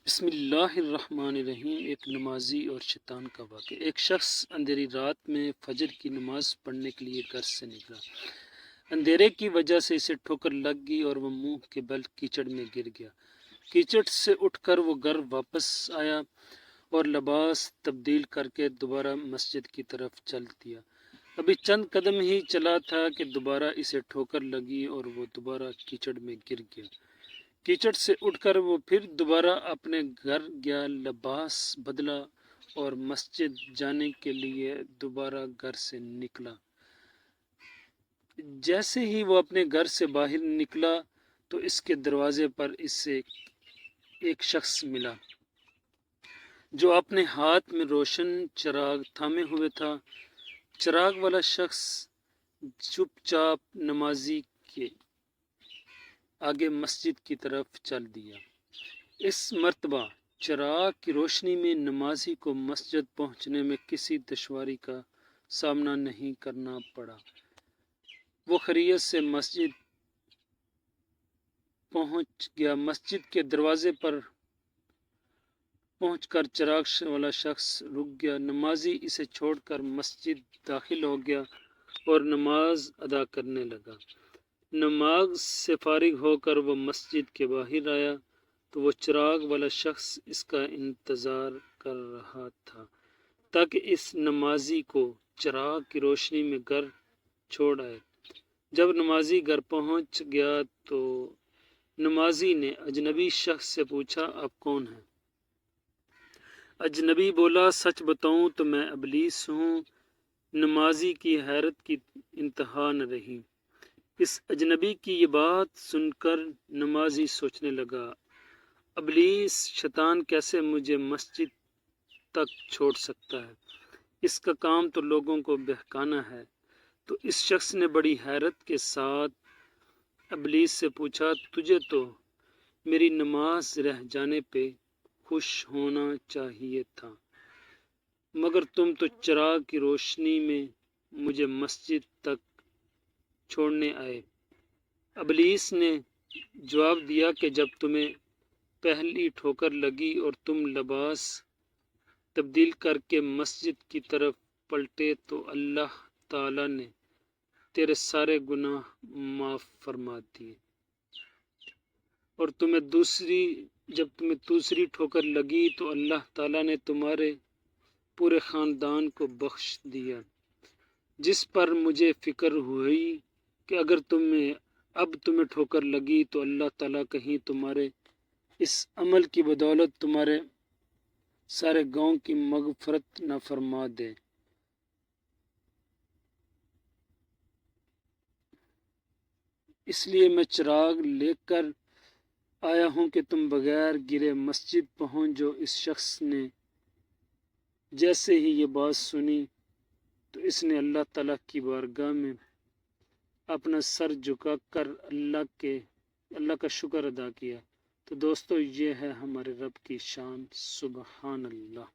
بسم اللہ الرحمن الرحیم۔ ایک نمازی اور شیطان کا واقعہ۔ ایک شخص اندھیری رات میں فجر کی نماز پڑھنے کے لیے گھر سے نکلا۔ اندھیرے کی وجہ سے اسے ٹھوکر لگ گئی اور وہ منہ کے بل کیچڑ میں گر گیا۔ کیچڑ سے اٹھ کر وہ گھر واپس آیا اور لباس تبدیل کر کے دوبارہ مسجد کی طرف چل دیا۔ ابھی چند قدم ہی چلا تھا کہ دوبارہ اسے ٹھوکر لگی اور وہ دوبارہ کیچڑ میں گر گیا۔ کیچڑ سے اٹھ کر وہ پھر دوبارہ اپنے گھر گیا، لباس بدلا اور مسجد جانے کے لیے دوبارہ گھر سے نکلا۔ جیسے ہی وہ اپنے گھر سے باہر نکلا تو اس کے دروازے پر اس سے ایک شخص ملا جو اپنے ہاتھ میں روشن چراغ تھامے ہوئے تھا۔ چراغ والا شخص چپ چاپ نمازی کے آگے مسجد کی طرف چل دیا۔ اس مرتبہ چراغ کی روشنی میں نمازی کو مسجد پہنچنے میں کسی دشواری کا سامنا نہیں کرنا پڑا۔ وہ خیریت سے مسجد پہنچ گیا۔ مسجد کے دروازے پر پہنچ کر چراغ والا شخص رک گیا۔ نمازی اسے چھوڑ کر مسجد داخل ہو گیا اور نماز ادا کرنے لگا۔ نماز سے فارغ ہو کر وہ مسجد کے باہر آیا تو وہ چراغ والا شخص اس کا انتظار کر رہا تھا تاکہ اس نمازی کو چراغ کی روشنی میں گھر چھوڑ آئے۔ جب نمازی گھر پہنچ گیا تو نمازی نے اجنبی شخص سے پوچھا، آپ کون ہیں؟ اجنبی بولا، سچ بتاؤں تو میں ابلیس ہوں۔ نمازی کی حیرت کی انتہا نہ رہی۔ اس اجنبی کی یہ بات سن کر نمازی سوچنے لگا، ابلیس شیطان کیسے مجھے مسجد تک چھوڑ سکتا ہے؟ اس کا کام تو لوگوں کو بہکانا ہے۔ تو اس شخص نے بڑی حیرت کے ساتھ ابلیس سے پوچھا، تجھے تو میری نماز رہ جانے پہ خوش ہونا چاہیے تھا، مگر تم تو چراغ کی روشنی میں مجھے مسجد تک چھوڑنے آئے۔ ابلیس نے جواب دیا کہ جب تمہیں پہلی ٹھوکر لگی اور تم لباس تبدیل کر کے مسجد کی طرف پلٹے تو اللہ تعالیٰ نے تیرے سارے گناہ معاف فرما دیے، اور جب تمہیں دوسری ٹھوکر لگی تو اللہ تعالیٰ نے تمہارے پورے خاندان کو بخش دیا۔ جس پر مجھے فکر ہوئی کہ اگر اب تمہیں ٹھوکر لگی تو اللہ تعالیٰ کہیں تمہارے اس عمل کی بدولت تمہارے سارے گناہوں کی مغفرت نہ فرما دے۔ اس لیے میں چراغ لے کر آیا ہوں کہ تم بغیر گرے مسجد پہنچ جاؤ۔ اس شخص نے جیسے ہی یہ بات سنی تو اس نے اللہ تعالیٰ کی بارگاہ میں اپنا سر جھکا کر اللہ کا شکر ادا کیا۔ تو دوستو، یہ ہے ہمارے رب کی شان، سبحان اللہ۔